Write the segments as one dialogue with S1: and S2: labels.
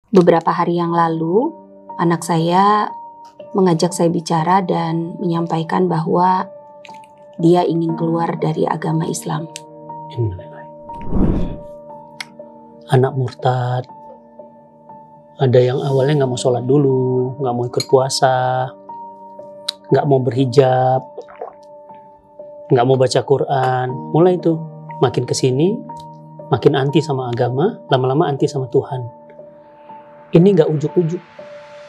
S1: Beberapa hari yang lalu, anak saya mengajak saya bicara dan menyampaikan bahwa dia ingin keluar dari agama Islam.
S2: Anak murtad, ada yang awalnya nggak mau sholat dulu, nggak mau ikut puasa, nggak mau berhijab, nggak mau baca Quran. Mulai itu makin kesini, makin anti sama agama, lama-lama anti sama Tuhan. Ini nggak ujuk-ujuk,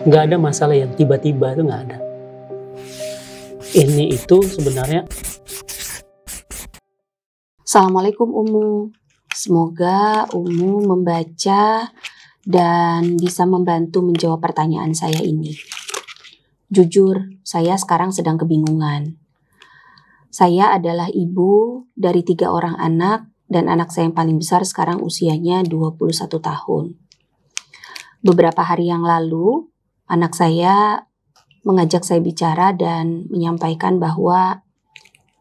S2: nggak ada masalah yang tiba-tiba, itu nggak ada. Ini itu sebenarnya.
S1: Assalamualaikum Umu. Semoga Umu membaca dan bisa membantu menjawab pertanyaan saya ini. Jujur, saya sekarang sedang kebingungan. Saya adalah ibu dari 3 orang anak dan anak saya yang paling besar sekarang usianya 21 tahun. Beberapa hari yang lalu, anak saya mengajak saya bicara dan menyampaikan bahwa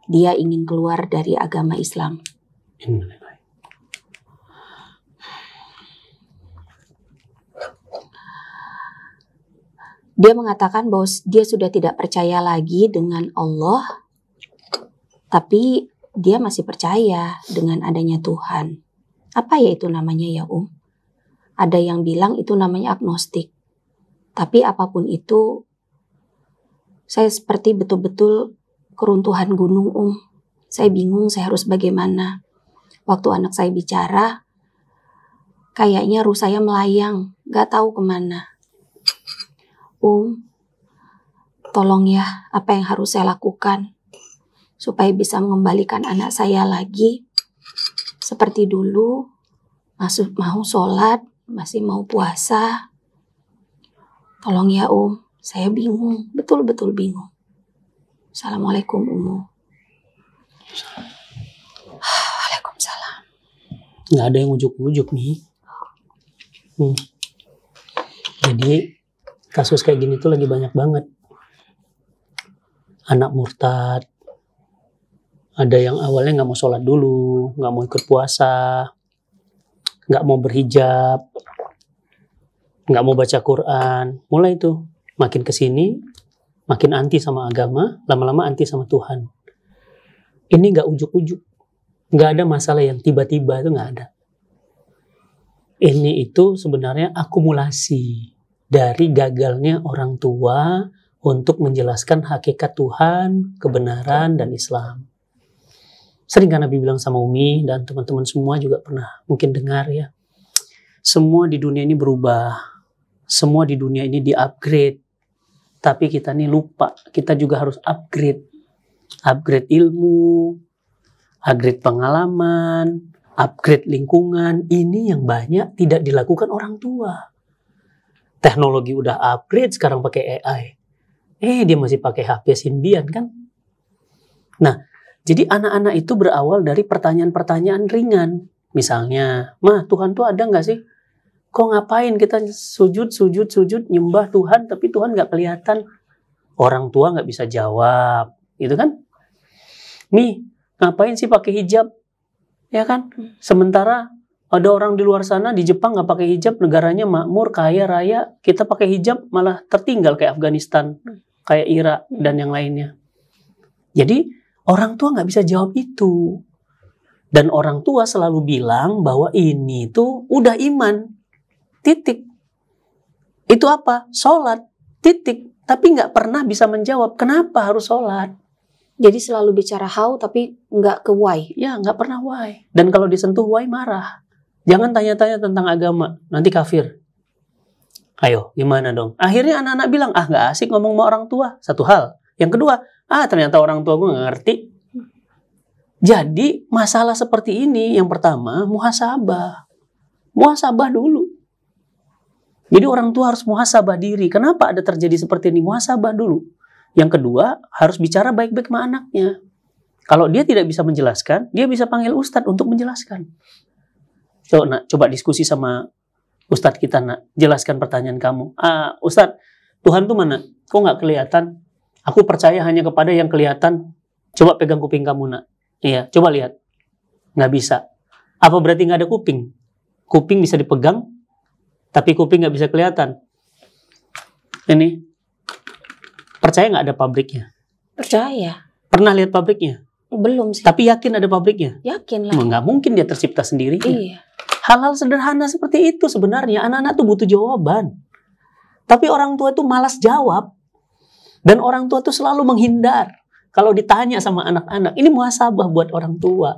S1: dia ingin keluar dari agama Islam. Dia mengatakan bahwa dia sudah tidak percaya lagi dengan Allah, tapi dia masih percaya dengan adanya Tuhan. Apa ya itu namanya ya Ada yang bilang itu namanya agnostik. Tapi apapun itu, saya seperti betul-betul keruntuhan gunung Saya bingung saya harus bagaimana. Waktu anak saya bicara, kayaknya ruh saya melayang, gak tahu kemana. Tolong ya, apa yang harus saya lakukan supaya bisa mengembalikan anak saya lagi seperti dulu, mau sholat, masih mau puasa. Tolong ya saya bingung, betul-betul bingung. Assalamualaikum Waalaikumsalam.
S2: Nggak ada yang ujuk-ujuk nih. Jadi kasus kayak gini tuh lagi banyak banget. Anak murtad, ada yang awalnya nggak mau sholat dulu, nggak mau ikut puasa, nggak mau berhijab, nggak mau baca Quran. Mulai itu makin kesini, makin anti sama agama, lama-lama anti sama Tuhan. Ini nggak ujuk-ujuk, nggak ada masalah yang tiba-tiba, itu nggak ada. Ini itu sebenarnya akumulasi dari gagalnya orang tua untuk menjelaskan hakikat Tuhan, kebenaran, dan Islam. Sering kan Nabi bilang sama Umi dan teman-teman semua juga pernah mungkin dengar ya. Semua di dunia ini berubah. Semua di dunia ini di-upgrade. Tapi kita nih lupa. Kita juga harus upgrade. Upgrade ilmu. Upgrade pengalaman. Upgrade lingkungan. Ini yang banyak tidak dilakukan orang tua. Teknologi udah upgrade sekarang pakai AI. Dia masih pakai HP Symbian kan? Nah, jadi anak-anak itu berawal dari pertanyaan-pertanyaan ringan. Misalnya, Tuhan tuh ada nggak sih? Kok ngapain kita sujud, nyembah Tuhan, tapi Tuhan nggak kelihatan? Orang tua nggak bisa jawab, gitu kan? Ngapain sih pakai hijab? Ya kan? Sementara ada orang di luar sana, di Jepang nggak pakai hijab, negaranya makmur, kaya, raya. Kita pakai hijab malah tertinggal kayak Afghanistan, kayak Irak, dan yang lainnya. Jadi, orang tua nggak bisa jawab itu. Dan orang tua selalu bilang bahwa ini tuh udah iman. Titik. Itu apa? Sholat. Titik. Tapi nggak pernah bisa menjawab kenapa harus sholat.
S1: Jadi selalu bicara how tapi nggak ke why.
S2: Ya, nggak pernah why. Dan kalau disentuh why marah. Jangan tanya-tanya tentang agama. Nanti kafir. Ayo, gimana dong? Akhirnya anak-anak bilang, nggak asik ngomong sama orang tua. Satu hal. Yang kedua, ternyata orang tua gue nggak ngerti. Jadi masalah seperti ini, yang pertama muhasabah. Muhasabah dulu. Jadi orang tua harus muhasabah diri. Kenapa ada terjadi seperti ini? Muhasabah dulu. Yang kedua, harus bicara baik-baik sama anaknya. Kalau dia tidak bisa menjelaskan, dia bisa panggil ustadz untuk menjelaskan. Coba diskusi sama ustadz kita, nak. Jelaskan pertanyaan kamu. Ustadz, Tuhan tuh mana? Kok nggak kelihatan? Aku percaya hanya kepada yang kelihatan. Coba pegang kuping kamu, nak. Iya, coba lihat. Nggak bisa. Apa berarti nggak ada kuping? Kuping bisa dipegang, tapi kuping nggak bisa kelihatan. Ini percaya nggak ada pabriknya?
S1: Percaya.
S2: Pernah lihat pabriknya?
S1: Belum sih.
S2: Tapi yakin ada pabriknya?
S1: Yakin lah.
S2: Nggak mungkin dia tercipta sendiri.
S1: Iya.
S2: Hal-hal sederhana seperti itu sebenarnya anak-anak tuh butuh jawaban. Tapi orang tua itu malas jawab. Dan orang tua tuh selalu menghindar. Kalau ditanya sama anak-anak, ini muhasabah buat orang tua.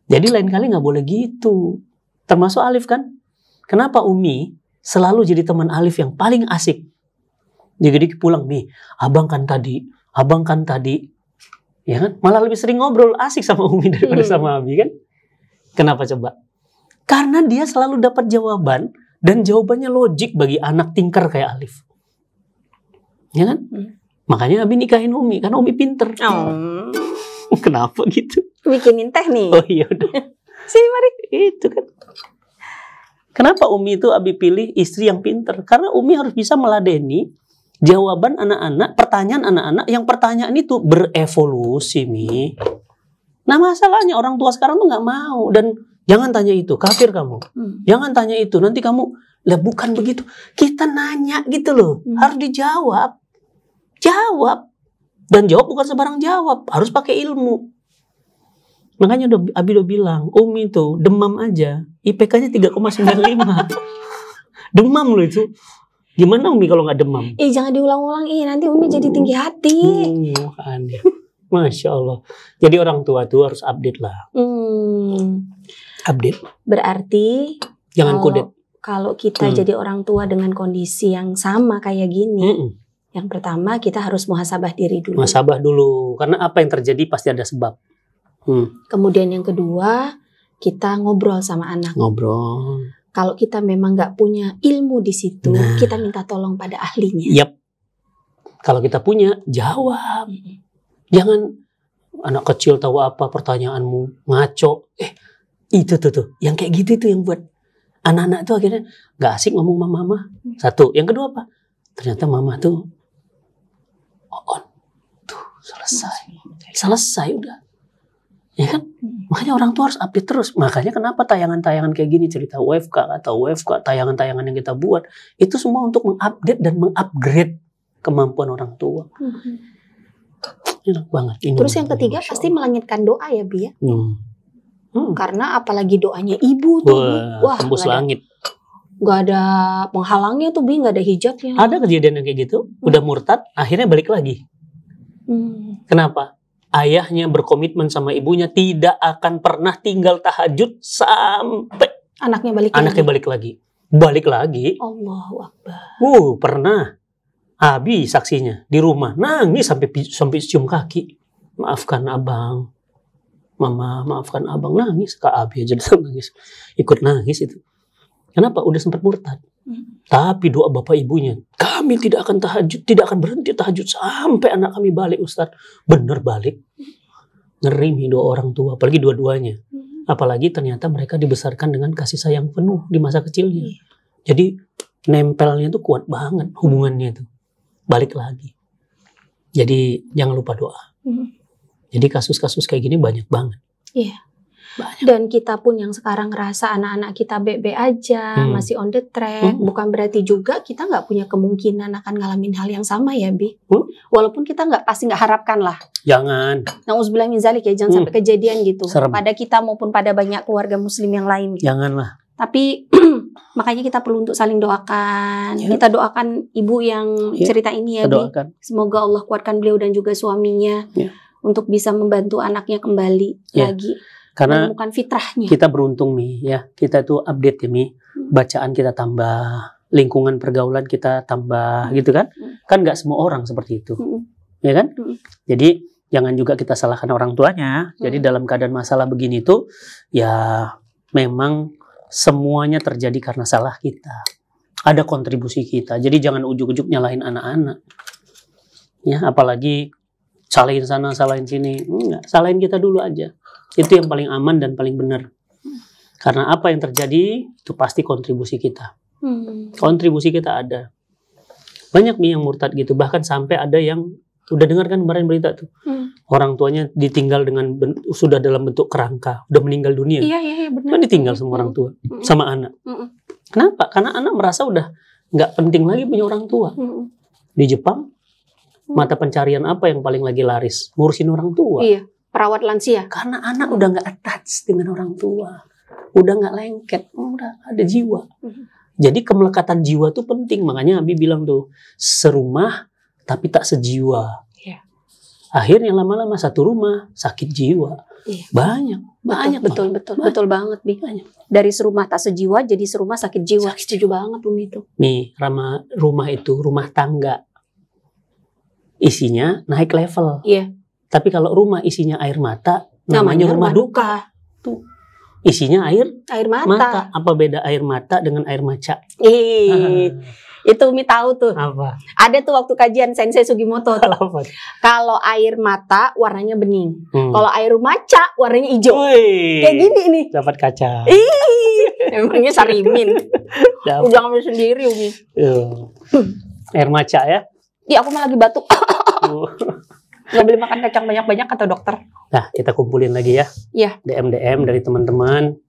S2: Jadi lain kali nggak boleh gitu. Termasuk Alif kan? Kenapa Umi selalu jadi teman Alif yang paling asik? Jadi pulang nih, abang kan tadi, ya kan? Malah lebih sering ngobrol asik sama Umi daripada sama Abi kan? Kenapa coba? Karena dia selalu dapat jawaban dan jawabannya logik bagi anak tinker kayak Alif, ya kan? Makanya Abi nikahin Umi karena Umi pinter. Kenapa gitu?
S1: Bikinin teh nih.
S2: Oh iya udah.
S1: Sini mari.
S2: Itu kan. Kenapa Umi itu Abi pilih istri yang pinter? Karena Umi harus bisa meladeni jawaban anak-anak, pertanyaan anak-anak yang pertanyaan itu berevolusi, Mi. Nah masalahnya orang tua sekarang tuh nggak mau. Dan jangan tanya itu, kafir kamu. Jangan tanya itu, nanti kamu, lah bukan begitu. Kita nanya gitu loh, harus dijawab. Jawab. Dan jawab bukan sembarang jawab, harus pakai ilmu. Makanya Abi udah bilang, Umi itu demam aja, IPK-nya 3,95. Demam loh itu. Gimana Umi kalau nggak demam?
S1: Jangan diulang-ulang, nanti Umi jadi tinggi hati.
S2: Aneh. Masya Allah. Jadi orang tua tuh harus update lah. Update.
S1: Berarti
S2: jangan kudet.
S1: Kalau kita jadi orang tua dengan kondisi yang sama kayak gini, yang pertama kita harus muhasabah diri dulu.
S2: Muhasabah dulu, karena apa yang terjadi pasti ada sebab.
S1: Kemudian yang kedua, kita ngobrol sama anak.
S2: Ngobrol.
S1: Kalau kita memang nggak punya ilmu di situ, kita minta tolong pada ahlinya.
S2: Yap. Kalau kita punya, jawab. Jangan anak kecil tahu apa pertanyaanmu, ngaco. Itu tuh. Yang kayak gitu itu yang buat anak-anak tuh akhirnya nggak asik ngomong sama mama. Satu. Yang kedua apa? Ternyata mama tuh tuh selesai udah. Ya kan? Makanya orang tua harus update terus. Makanya kenapa tayangan-tayangan kayak gini, cerita WFK, tayangan-tayangan yang kita buat, itu semua untuk mengupdate dan mengupgrade kemampuan orang tua. Enak banget.
S1: Terus yang ketiga pasti melangitkan doa ya, Bi ya. Karena apalagi doanya ibu tuh.
S2: Wah, tembus langit.
S1: Gak ada penghalangnya tuh, Bi, gak ada hijabnya.
S2: Ada kejadian yang kayak gitu, udah murtad, akhirnya balik lagi. Kenapa? Ayahnya berkomitmen sama ibunya tidak akan pernah tinggal tahajud sampai
S1: anaknya balik lagi.
S2: Balik lagi.
S1: Allahu Akbar.
S2: Pernah. Abi saksinya di rumah nangis sampai cium kaki. Maafkan abang. Mama, maafkan abang, nangis. Kak Abi aja nangis. Ikut nangis itu. Kenapa? Udah sempat murtad. Tapi doa bapak ibunya, kami tidak akan tahajud, tidak akan berhenti tahajud sampai anak kami balik, Ustadz. Bener balik. Ngeri nih doa orang tua, apalagi dua-duanya. Apalagi ternyata mereka dibesarkan dengan kasih sayang penuh di masa kecilnya. Jadi nempelnya tuh kuat banget hubungannya tuh. Balik lagi. Jadi jangan lupa doa. Jadi kasus-kasus kayak gini banyak banget.
S1: Iya. Dan kita pun yang sekarang ngerasa anak-anak kita bebe aja, masih on the track, bukan berarti juga kita nggak punya kemungkinan akan ngalamin hal yang sama ya, Bi. Walaupun kita pasti nggak harapkan lah.
S2: Jangan.
S1: Nauzubillah min zalik ya, jangan sampai kejadian gitu.
S2: Serem.
S1: Pada kita maupun pada banyak keluarga muslim yang lain. Gitu.
S2: Janganlah.
S1: Tapi makanya kita perlu untuk saling doakan. Kita doakan ibu yang cerita ini ya, Bi. Semoga Allah kuatkan beliau dan juga suaminya untuk bisa membantu anaknya kembali lagi.
S2: Karena
S1: menemukan fitrahnya.
S2: Kita beruntung nih ya, kita tuh update ya Mi, bacaan kita tambah, lingkungan pergaulan kita tambah gitu kan. Kan nggak semua orang seperti itu, ya kan? Jadi jangan juga kita salahkan orang tuanya. Jadi dalam keadaan masalah begini tuh, ya memang semuanya terjadi karena salah kita. Ada kontribusi kita, jadi jangan ujuk-ujuk nyalahin anak-anak. Ya, apalagi salahin sana, salahin sini. Enggak, salahin kita dulu aja. Itu yang paling aman dan paling benar. Karena apa yang terjadi itu pasti kontribusi kita. Kontribusi kita ada. Banyak nih yang murtad gitu. Bahkan sampai ada yang udah dengar kan kemarin berita tuh. Orang tuanya ditinggal dengan sudah dalam bentuk kerangka, udah meninggal dunia.
S1: Iya benar.
S2: Kan ditinggal sama orang tua, sama anak. Kenapa? Karena anak merasa udah nggak penting lagi punya orang tua. Di Jepang, mata pencarian apa yang paling lagi laris? Ngurusin orang tua.
S1: Iya, perawat lansia.
S2: Karena anak udah nggak attach dengan orang tua. Udah nggak lengket, udah ada jiwa. Jadi kemelekatan jiwa tuh penting. Makanya Abi bilang tuh, serumah tapi tak sejiwa.
S1: Iya.
S2: Akhirnya lama-lama satu rumah, sakit jiwa.
S1: Iya.
S2: Banyak.
S1: Betul banget, Bi. Dari serumah tak sejiwa jadi serumah sakit jiwa. Setuju banget, Umi itu.
S2: Nih, rumah itu rumah tangga. Isinya naik level.
S1: Iya.
S2: Tapi kalau rumah isinya air mata, namanya rumah duka. Tuh. Isinya air
S1: mata.
S2: Apa beda air mata dengan air maca?
S1: Itu Umi tahu tuh.
S2: Apa?
S1: Ada tuh waktu kajian Sensei Sugimoto tuh. Kalau air mata warnanya bening. Kalau air maca warnanya hijau. Kayak gini nih.
S2: Dapat kaca.
S1: Emangnya Sarimin. Udah ngambil sendiri Umi.
S2: Air maca ya?
S1: Iya, aku mah lagi batuk. Gak boleh makan kacang banyak-banyak kata dokter.
S2: Nah, kita kumpulin lagi ya.
S1: Iya.
S2: DM dari teman-teman.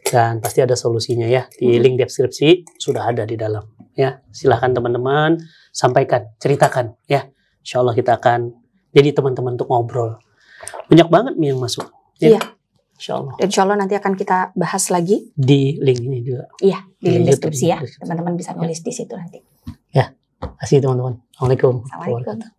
S2: Dan pasti ada solusinya ya. Di link deskripsi sudah ada di dalam. Ya, silahkan teman-teman sampaikan, ceritakan ya. Insya Allah kita akan jadi teman-teman untuk ngobrol. Banyak banget nih yang masuk. Ya?
S1: Iya.
S2: Insya Allah.
S1: Dan insya Allah nanti akan kita bahas lagi
S2: di link ini juga.
S1: Iya, di link
S2: YouTube,
S1: deskripsi ya. Teman-teman bisa nulis di situ nanti.
S2: Ya, kasih teman-teman. Assalamualaikum.
S1: Assalamualaikum.